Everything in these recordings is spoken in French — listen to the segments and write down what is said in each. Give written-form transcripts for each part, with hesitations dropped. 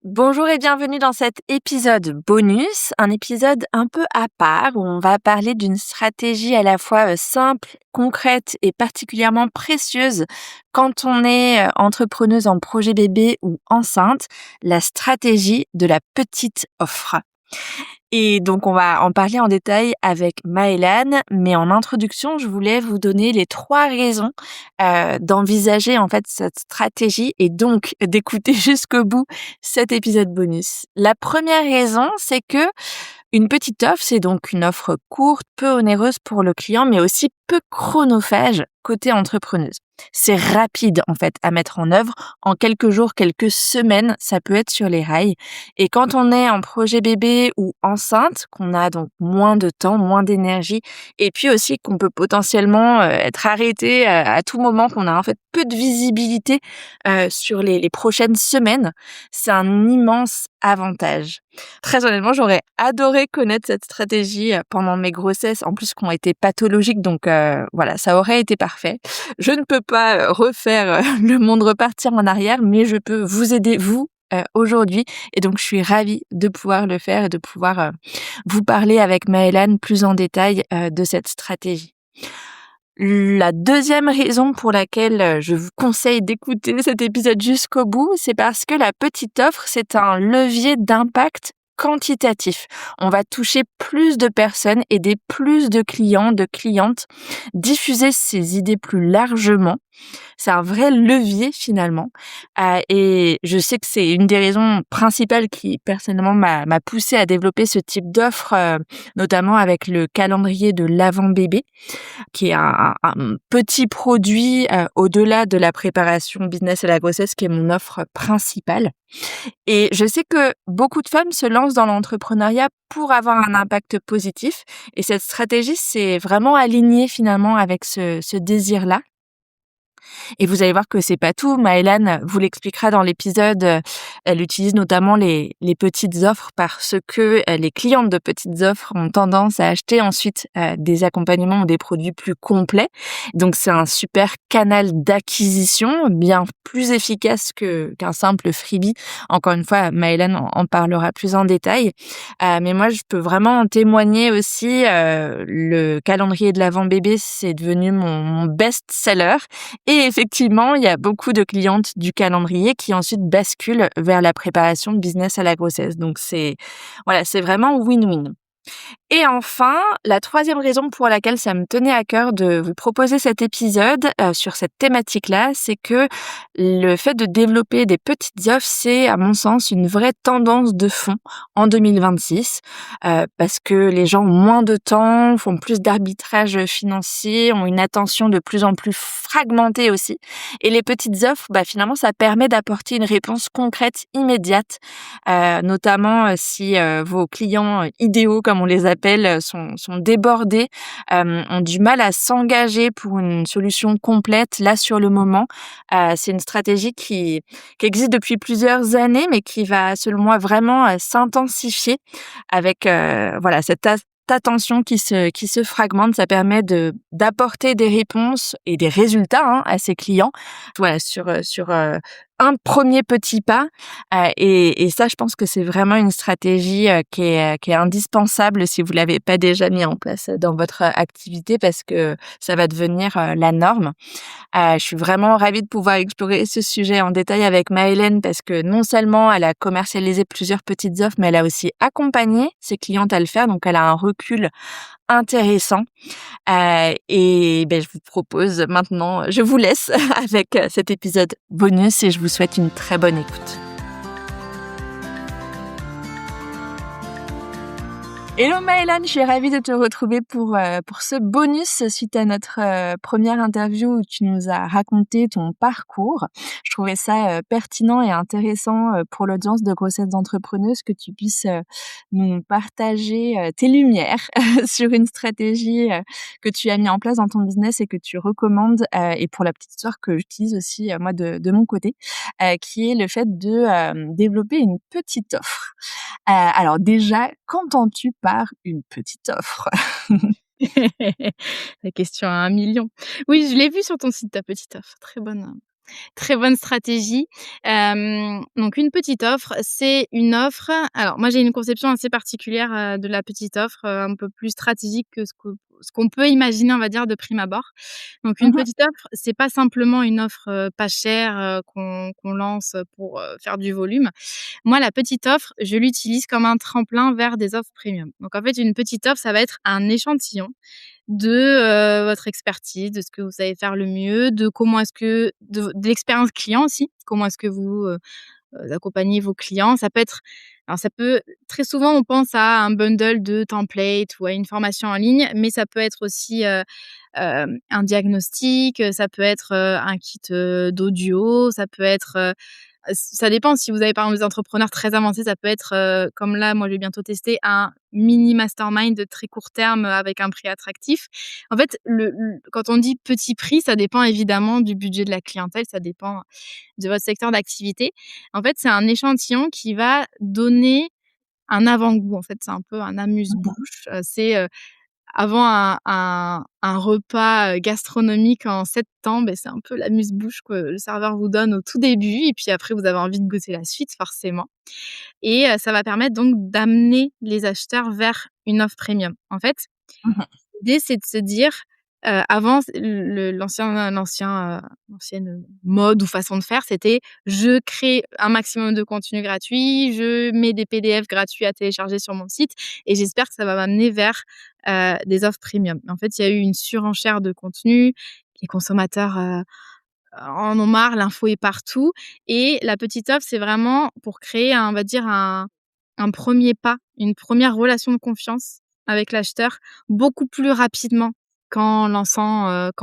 Bonjour et bienvenue dans cet épisode bonus, un épisode un peu à part où on va parler d'une stratégie à la fois simple, concrète et particulièrement précieuse quand on est entrepreneuse en projet bébé ou enceinte, la stratégie de la petite offre. Et donc, on va en parler en détail avec Maëlane, mais en introduction, je voulais vous donner les 3 raisons d'envisager en fait cette stratégie et donc d'écouter jusqu'au bout cet épisode bonus. La première raison, c'est que une petite offre, c'est donc une offre courte, peu onéreuse pour le client, mais aussi peu chronophage côté entrepreneuse. C'est rapide en fait à mettre en œuvre. En quelques jours, quelques semaines, ça peut être sur les rails. Et quand on est en projet bébé ou enceinte, qu'on a donc moins de temps, moins d'énergie, et puis aussi qu'on peut potentiellement être arrêté à tout moment, qu'on a en fait peu de visibilité sur les prochaines semaines, c'est un immense avantage. Très honnêtement, j'aurais adoré connaître cette stratégie pendant mes grossesses, en plus qui ont été pathologiques, donc voilà, ça aurait été parfait. Je ne peux pas refaire le monde repartir en arrière, mais je peux vous aider, vous, aujourd'hui. Et donc, je suis ravie de pouvoir le faire et de pouvoir vous parler avec Maëlane plus en détail de cette stratégie. La deuxième raison pour laquelle je vous conseille d'écouter cet épisode jusqu'au bout, c'est parce que la petite offre, c'est un levier d'impact quantitatif. On va toucher plus de personnes, aider plus de clients, de clientes, diffuser ses idées plus largement. C'est un vrai levier finalement. Et je sais que c'est une des raisons principales qui personnellement m'a poussée à développer ce type d'offre, notamment avec le calendrier de l'avant bébé, qui est un petit produit au-delà de la préparation business à la grossesse, qui est mon offre principale. Et je sais que beaucoup de femmes se lancent dans l'entrepreneuriat pour avoir un impact positif. Et cette stratégie, c'est vraiment aligné finalement avec ce désir-là. Et vous allez voir que c'est pas tout. Maëlane vous l'expliquera dans l'épisode. Elle utilise notamment les petites offres parce que les clientes de petites offres ont tendance à acheter ensuite des accompagnements ou des produits plus complets. Donc c'est un super canal d'acquisition, bien plus efficace qu'un simple freebie. Encore une fois, Maëlane en parlera plus en détail. Mais moi, je peux vraiment en témoigner aussi. Le calendrier de l'avant bébé, c'est devenu mon best-seller. Et effectivement, il y a beaucoup de clientes du calendrier qui ensuite basculent vers la préparation de business à la grossesse. Donc c'est vraiment win-win. Et enfin, la troisième raison pour laquelle ça me tenait à cœur de vous proposer cet épisode sur cette thématique-là, c'est que le fait de développer des petites offres, c'est à mon sens une vraie tendance de fond en 2026 parce que les gens ont moins de temps, font plus d'arbitrage financier, ont une attention de plus en plus fragmentée aussi. Et les petites offres, finalement, ça permet d'apporter une réponse concrète, immédiate, notamment si vos clients idéaux, comme on les appelle, sont débordés, ont du mal à s'engager pour une solution complète là sur le moment. C'est une stratégie qui existe depuis plusieurs années, mais qui va, selon moi, vraiment s'intensifier avec cette attention qui se fragmente. Ça permet d'apporter des réponses et des résultats à ses clients. Voilà, sur un premier petit pas. Et ça, je pense que c'est vraiment une stratégie qui est indispensable si vous l'avez pas déjà mis en place dans votre activité parce que ça va devenir la norme. Je suis vraiment ravie de pouvoir explorer ce sujet en détail avec Maëlane parce que non seulement elle a commercialisé plusieurs petites offres, mais elle a aussi accompagné ses clientes à le faire. Donc, elle a un recul intéressant. Je vous laisse avec cet épisode bonus et je vous souhaite une très bonne écoute. Hello Maëlane, je suis ravie de te retrouver pour ce bonus suite à notre première interview où tu nous as raconté ton parcours. Je trouvais ça pertinent et intéressant pour l'audience de Grossesse d'entrepreneuse que tu puisses nous partager tes lumières sur une stratégie que tu as mis en place dans ton business et que tu recommandes et pour la petite histoire que j'utilise aussi moi de mon côté, qui est le fait de développer une petite offre. Alors déjà, qu'entends-tu par une petite offre? La question à 1 million. Oui, je l'ai vu sur ton site, ta petite offre. Très bonne. Très bonne stratégie. Donc une petite offre, c'est une offre alors moi j'ai une conception assez particulière, de la petite offre, un peu plus stratégique que ce qu'on peut imaginer, on va dire, de prime abord. Donc une Mmh. petite offre, c'est pas simplement une offre, pas chère, qu'on lance, pour, faire du volume. Moi, la petite offre, je l'utilise comme un tremplin vers des offres premium. Donc en fait, une petite offre, ça va être un échantillon de, votre expertise, de ce que vous savez faire le mieux, de comment est-ce que de l'expérience client aussi. Comment est-ce que vous, accompagnez vos clients. Ça peut être alors ça peut très souvent, on pense à un bundle de templates ou à une formation en ligne, mais ça peut être aussi, un diagnostic, ça peut être, un kit, d'audio, ça peut être, ça dépend si vous avez, par exemple, des entrepreneurs très avancés, ça peut être, comme là, moi, je vais bientôt tester un mini mastermind de très court terme, avec un prix attractif. En fait, le quand on dit petit prix, ça dépend évidemment du budget de la clientèle, ça dépend de votre secteur d'activité. En fait, c'est un échantillon qui va donner un avant-goût, en fait, c'est un peu un amuse-bouche, c'est, avant un repas, gastronomique en 7 temps, beh, c'est un peu l'amuse-bouche que le serveur vous donne au tout début et puis après vous avez envie de goûter la suite forcément et ça va permettre donc d'amener les acheteurs vers une offre premium. En fait, Mmh. l'idée, c'est de se dire, avant l'ancienne mode ou façon de faire, c'était: je crée un maximum de contenu gratuit, je mets des PDF gratuits à télécharger sur mon site et j'espère que ça va m'amener vers, des offres premium. En fait, il y a eu une surenchère de contenu, les consommateurs, en ont marre, l'info est partout et la petite offre, c'est vraiment pour créer un on va dire un 1er pas, une première relation de confiance avec l'acheteur, beaucoup plus rapidement qu'en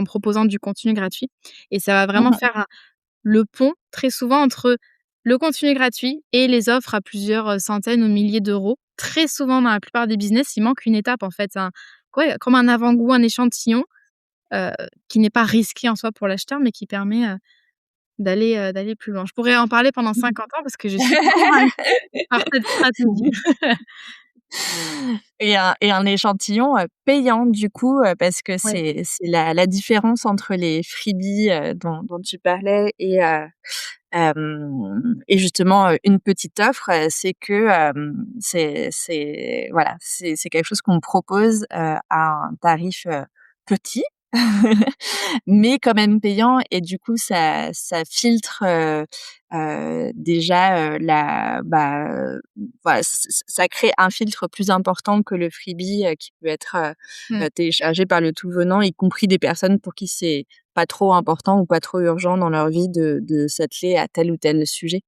proposant du contenu gratuit et ça va vraiment Mmh. faire le pont, très souvent, entre le contenu gratuit et les offres à plusieurs, centaines ou milliers d'euros. Très souvent, dans la plupart des business, il manque une étape, en fait, ouais, comme un avant-goût, un échantillon, heu, qui n'est pas risqué en soi pour l'acheteur, mais qui permet, d'aller plus loin. Je pourrais en parler pendant 50 ans parce que je suis convaincue par cette stratégie. Et un échantillon, payant du coup, parce que Ouais. c'est la différence entre les freebies, dont tu parlais et justement, une petite offre, c'est que, c'est voilà, c'est quelque chose qu'on propose, à un tarif, petit, mais quand même payant et du coup ça filtre, déjà, voilà, ça crée un filtre plus important que le freebie, qui peut être, Mmh. téléchargé par le tout venant, y compris des personnes pour qui c'est pas trop important ou pas trop urgent dans leur vie de s'atteler à tel ou tel sujet.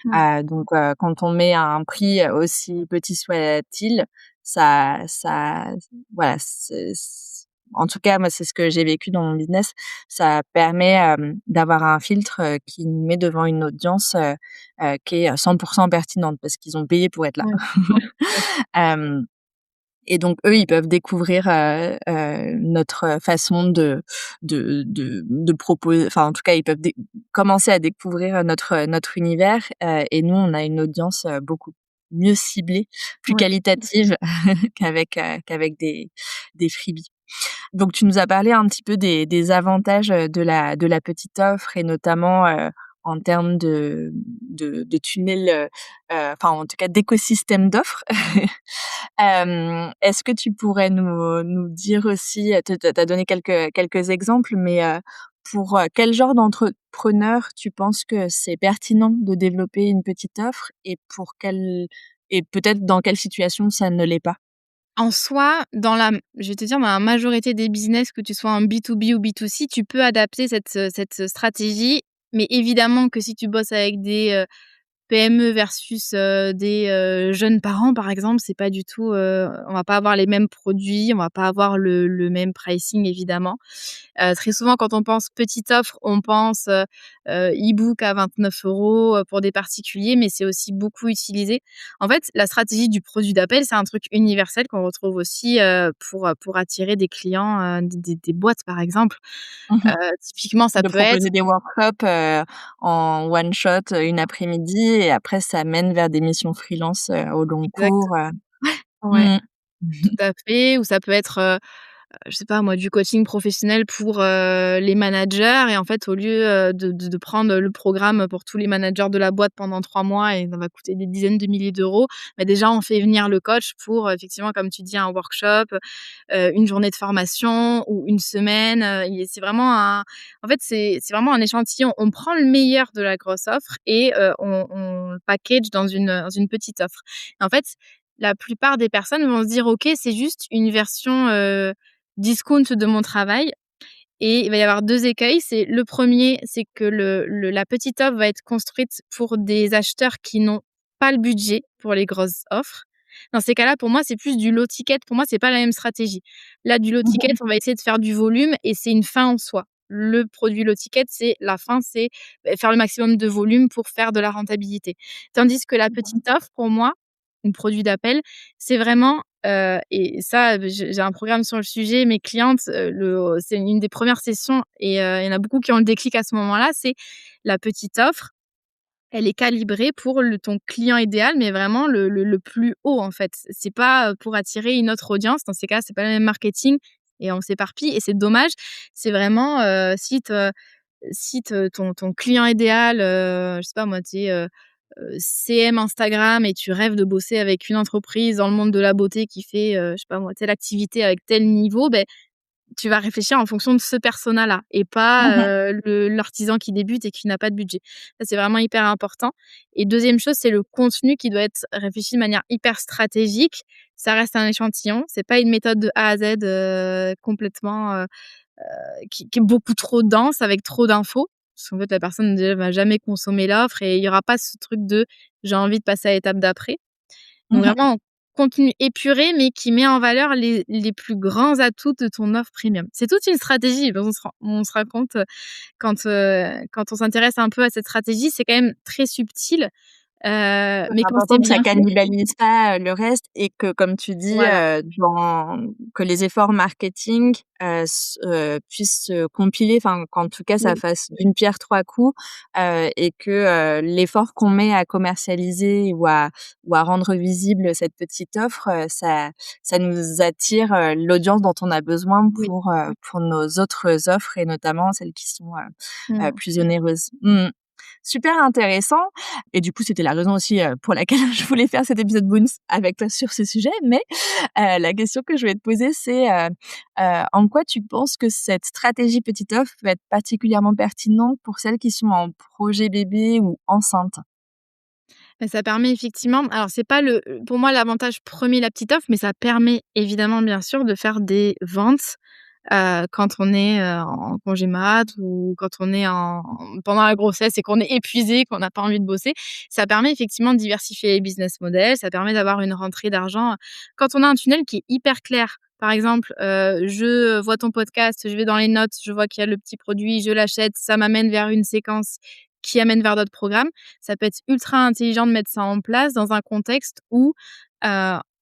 Ouais. Donc quand on met un prix aussi petit soit-il, ça voilà, en tout cas, moi, c'est ce que j'ai vécu dans mon business. Ça permet, d'avoir un filtre, qui nous met devant une audience, qui est, 100 pertinente parce qu'ils ont payé pour être là. Ouais. Ouais. Hem Et donc eux, ils peuvent découvrir, notre façon de proposer, enfin, en tout cas, ils peuvent commencer à découvrir notre univers, et nous, on a une audience, beaucoup mieux ciblée, plus Ouais. qualitative qu'avec des freebies. Donc tu nous as parlé un petit peu des avantages, de la petite offre et notamment, en termes de tunnel, enfin, en tout cas, d'écosystème d'offres. Est-ce que tu pourrais nous dire aussi, tu as donné quelques exemples, mais, pour, quel genre d'entrepreneur tu penses que c'est pertinent de développer une petite offre et peut-être dans quelle situation ça ne l'est pas? En soi, je vais te dire, dans la majorité des business, que tu sois en B2B ou B2C, tu peux adapter cette stratégie. Mais évidemment que si tu bosses avec des, PME versus, des, jeunes parents, par exemple, c'est pas du tout, on va pas avoir les mêmes produits, on va pas avoir le même pricing évidemment. Très souvent quand on pense petite offre, on pense, e-book à 29 € pour des particuliers, mais c'est aussi beaucoup utilisé. En fait, la stratégie du produit d'appel, c'est un truc universel qu'on retrouve aussi, pour attirer des clients, des boîtes par exemple. Mmh. Typiquement ça De peut être proposer des workshops, en one shot, une après-midi et après ça mène vers des missions freelance, au long exact, cours. ouais, Mmh. tout à fait, ou ça peut être, je sais pas moi, du coaching professionnel pour, les managers et en fait, au lieu, de prendre le programme pour tous les managers de la boîte pendant 3 mois et ça va coûter des dizaines de milliers d'euros, bah, déjà, on fait venir le coach pour, effectivement, comme tu dis, un workshop, une journée de formation ou une semaine, et c'est vraiment en fait, c'est vraiment un échantillon. On prend le meilleur de la grosse offre et on le package dans une petite offre. Et en fait, la plupart des personnes vont se dire: «OK, c'est juste une version, discount de mon travail». Et il va y avoir 2 écueils. C'est le premier, c'est que la petite offre va être construite pour des acheteurs qui n'ont pas le budget pour les grosses offres. Dans ces cas-là, pour moi, c'est plus du low ticket. Pour moi, c'est pas la même stratégie. Là, du low ticket, on va essayer de faire du volume et c'est une fin en soi. Le produit low ticket, c'est la fin, c'est, faire le maximum de volume pour faire de la rentabilité. Tandis que la petite offre, pour moi, un produit d'appel, c'est vraiment, et ça, j'ai un programme sur le sujet. Mes clientes, c'est une des premières sessions et il y en a beaucoup qui ont le déclic à ce moment-là, c'est la petite offre, elle est calibrée pour ton client idéal, mais vraiment le plus haut, en fait. C'est pas, pour attirer une autre audience. Dans ces cas, c'est pas le même marketing et on s'éparpille et c'est dommage. C'est vraiment, si ton client idéal, je sais pas moi, tu es, CM Instagram et tu rêves de bosser avec une entreprise dans le monde de la beauté qui fait, je sais pas moi, telle activité avec tel niveau, beh, tu vas réfléchir en fonction de ce persona-là et pas, l'artisan qui débute et qui n'a pas de budget. Ça, c'est vraiment hyper important et deuxième chose, c'est le contenu qui doit être réfléchi de manière hyper stratégique. Ça reste un échantillon, c'est pas une méthode de A à Z, complètement, qui est beaucoup trop dense avec trop d'infos. Parce qu'en fait, la personne déjà va jamais consommer l'offre et il y aura pas ce truc de: «J'ai envie de passer à l'étape d'après». Donc vraiment, contenu épuré, mais qui met en valeur les plus grands atouts de ton offre premium. C'est toute une stratégie, on se rend compte, quand on s'intéresse un peu à cette stratégie, c'est quand même très subtil, C'est mais quand c'est important que ça bien fait, cannibalise pas, le reste et que comme tu dis, voilà. dans que les efforts marketing, puissent se compiler, enfin qu'en tout cas ça Oui. fasse d'une pierre 3 coups, et que, l'effort qu'on met à commercialiser ou à rendre visible cette petite offre, ça nous attire, l'audience dont on a besoin Oui. pour nos autres offres et notamment celles qui sont, Mmh. plus onéreuses. Mmh. Super intéressant et du coup, c'était la raison aussi, pour laquelle je voulais faire cet épisode bonus avec toi sur ce sujet. Mais, la question que je vais te poser, c'est, en quoi tu penses que cette stratégie petite offre peut être particulièrement pertinente pour celles qui sont en projet bébé ou enceintes? Bah, ça permet effectivement, alors c'est pas pour moi l'avantage premier la petite offre, mais ça permet évidemment, bien sûr, de faire des ventes, quand on est, en congé mat ou quand on est pendant la grossesse et qu'on est épuisé, qu'on n'a pas envie de bosser. Ça permet effectivement de diversifier les business models, ça permet d'avoir une rentrée d'argent, quand on a un tunnel qui est hyper clair. Par exemple, je vois ton podcast, je vais dans les notes, je vois qu'il y a le petit produit, je l'achète, ça m'amène vers une séquence qui amène vers d'autres programmes. Ça peut être ultra intelligent de mettre ça en place dans un contexte où,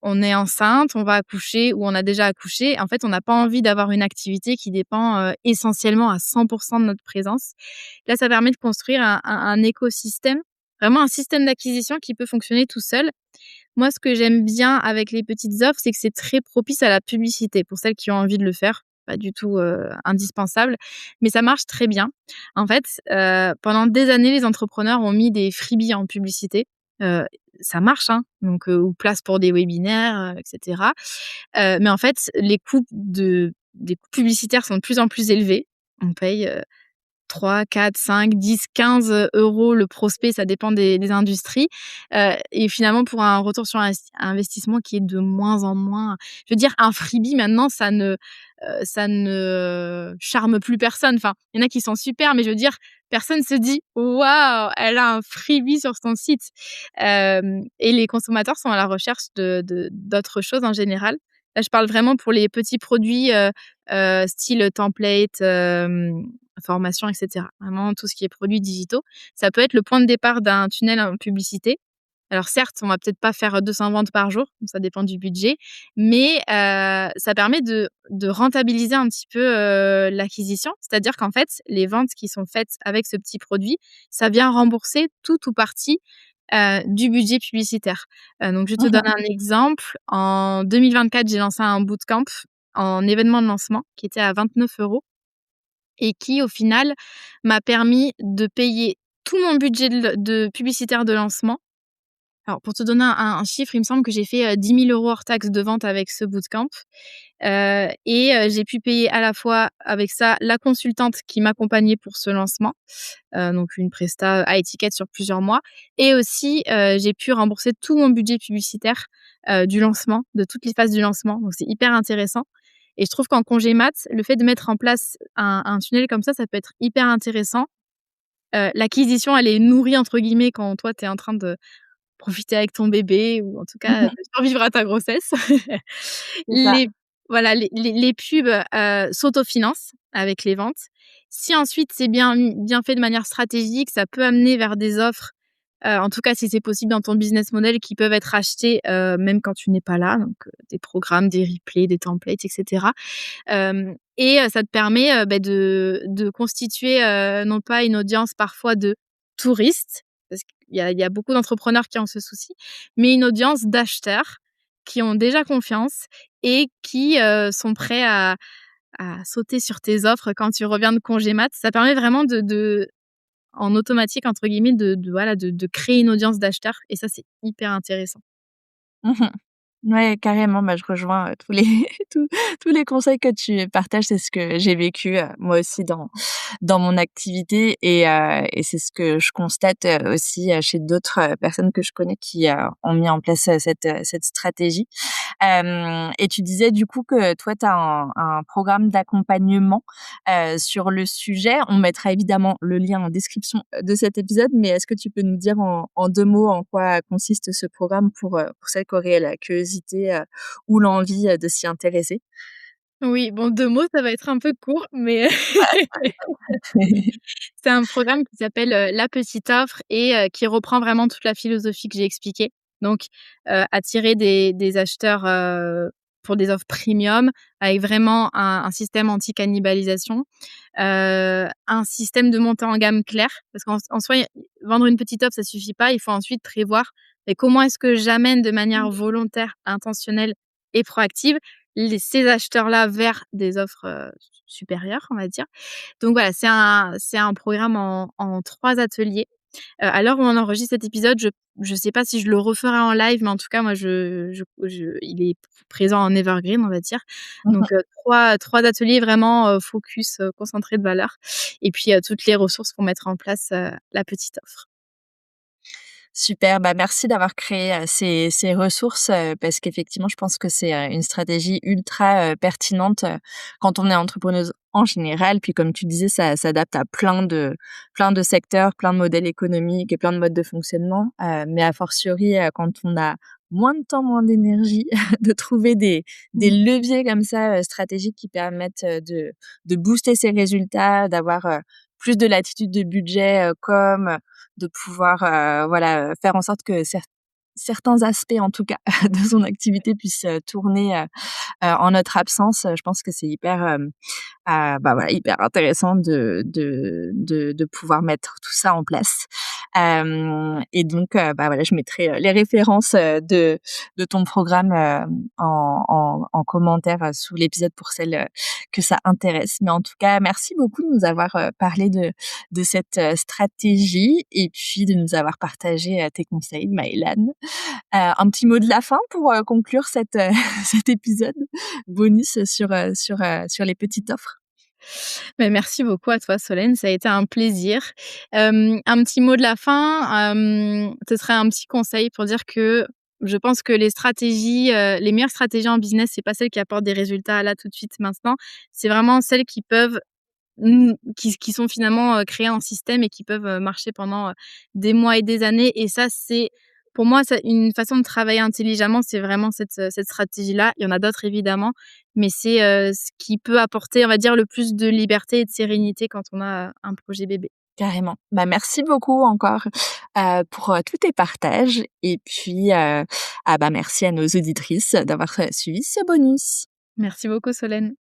on est enceinte, on va accoucher ou on a déjà accouché. En fait, on n'a pas envie d'avoir une activité qui dépend, essentiellement à 100 de notre présence. Là, ça permet de construire un écosystème, vraiment un système d'acquisition qui peut fonctionner tout seul. Moi, ce que j'aime bien avec les petites offres, c'est que c'est très propice à la publicité pour celles qui ont envie de le faire. Pas du tout, indispensable, mais ça marche très bien. En fait, pendant des années, les entrepreneurs ont mis des freebies en publicité. Heu, Ça marche, hein, donc ou place pour des webinaires, et cetera. Mais en fait, les coûts des coûts publicitaires sont de plus en plus élevés. On paye, 3, 4, 5, 10, 15 € le prospect, ça dépend des industries, et finalement pour un retour sur investissement qui est de moins en moins, je veux dire un freebie maintenant ça ne charme plus personne. Enfin, il y en a qui sont super, mais je veux dire, personne se dit: «Waouh, elle a un freebie sur son site». Et les consommateurs sont à la recherche d'autres choses en général. Là, je parle vraiment pour les petits produits, style template, formation et cetera. Vraiment tout ce qui est produits digitaux. Ça peut être le point de départ d'un tunnel en publicité. Alors certes, on va peut-être pas faire 200 ventes par jour, ça dépend du budget, mais ça permet de rentabiliser un petit peu, l'acquisition. C'est-à-dire qu'en fait, les ventes qui sont faites avec ce petit produit, ça vient rembourser tout ou partie, du budget publicitaire. Donc je te donne un exemple. En 2024, j'ai lancé un bootcamp en événement de lancement qui était à 29 € et qui, au final, m'a permis de payer tout mon budget de publicitaire de lancement. Alors pour te donner un chiffre, il me semble que j'ai fait, 10 000 € hors taxes de vente avec ce bootcamp, j'ai pu payer à la fois avec ça la consultante qui m'accompagnait pour ce lancement, donc une presta à étiquette sur plusieurs mois et aussi, j'ai pu rembourser tout mon budget publicitaire, du lancement, de toutes les phases du lancement, donc c'est hyper intéressant et je trouve qu'en congé mat, le fait de mettre en place un tunnel comme ça peut être hyper intéressant. L'acquisition, elle est «nourrie» entre guillemets quand toi, tu es en train de profiter avec ton bébé ou en tout cas, de survivre à ta grossesse. C'est ça. Les voilà, les pubs, s'autofinancent avec les ventes. Si ensuite c'est bien fait de manière stratégique, ça peut amener vers des offres, en tout cas si c'est possible dans ton business model qui peuvent être achetés, même quand tu n'es pas là, donc des programmes, des replays, des templates et cetera. Ça te permet, de constituer, non pas une audience parfois de touristes, parce qu'il y a beaucoup d'entrepreneurs qui ont ce souci, mais une audience d'acheteurs qui ont déjà confiance et qui, sont prêts à sauter sur tes offres quand tu reviens de congé mat. Ça permet vraiment de en «automatique» entre guillemets voilà, de créer une audience d'acheteurs et ça, c'est hyper intéressant. Mmh. Ouais, carrément, bah, je rejoins, tous les tous tous les conseils que tu partages. C'est ce que j'ai vécu, moi aussi dans mon activité et c'est ce que je constate, aussi, chez d'autres, personnes que je connais qui, ont mis en place, cette stratégie. Et tu disais du coup que toi, tu as un programme d'accompagnement, sur le sujet. On mettra évidemment le lien en description de cet épisode, mais est-ce que tu peux nous dire en 2 mots en quoi consiste ce programme pour celles qui auraient la curiosité, ou l'envie, de s'y intéresser? Oui, bon 2 mots, ça va être un peu court, mais c'est un programme qui s'appelle, La Petite Offre et qui reprend vraiment toute la philosophie que j'ai expliquée. Donc, attirer des acheteurs, pour des offres premium avec vraiment un système anti-cannibalisation, un système de montée en gamme clair parce qu'en soi, vendre une petite offre, ça suffit pas. Il faut ensuite prévoir et comment est-ce que j'amène de manière volontaire, intentionnelle et proactive ces acheteurs-là vers des offres, supérieures, on va dire. Donc voilà, c'est un programme en 3 ateliers. À l'heure où on enregistre cet épisode, je sais pas si je le referai en live, mais en tout cas, moi, il est présent en evergreen, on va dire. Donc 3 ateliers vraiment, focus, concentrés de valeur et puis, toutes les ressources pour mettre en place, la petite offre. Super, bah, merci d'avoir créé, ces ressources, parce qu'effectivement, je pense que c'est, une stratégie ultra, pertinente, quand on est entrepreneuse en général. Puis comme tu disais, ça s'adapte à plein de secteurs, plein de modèles économiques et plein de modes de fonctionnement. Mais a fortiori, quand on a moins de temps, moins d'énergie, de trouver des Mmh. leviers comme ça, stratégiques qui permettent, de booster ses résultats, d'avoir, plus de latitude de budget, de pouvoir, voilà, faire en sorte que certains aspects, en tout cas, de son activité puissent, tourner, en notre absence. Je pense que c'est hyper, bah, voilà, hyper intéressant de pouvoir mettre tout ça en place. Et donc, bah, voilà, je mettrai, les références, de ton programme, en commentaire, sous l'épisode pour celles, que ça intéresse. Mais en tout cas, merci beaucoup de nous avoir, parlé de cette, stratégie et puis de nous avoir partagé, tes conseils, Maëlane. Un petit mot de la fin pour, conclure cet épisode bonus sur les petites offres? Beh, merci beaucoup à toi Solène, ça a été un plaisir. Un petit mot de la fin, ce serait un petit conseil pour dire que je pense que les meilleures stratégies en business, c'est pas celles qui apportent des résultats là, tout de suite, maintenant. C'est vraiment celles qui peuvent qui sont finalement, créées en système et qui peuvent, marcher pendant, des mois et des années et ça, c'est pour moi, c'est une façon de travailler intelligemment, c'est vraiment cette stratégie-là. Il y en a d'autres évidemment, mais c'est, ce qui peut apporter, on va dire, le plus de liberté et de sérénité quand on a, un projet bébé. Carrément. Bah, merci beaucoup encore, pour, tous tes partages et puis, bah, merci à nos auditrices d'avoir, suivi ce bonus. Merci beaucoup Solène.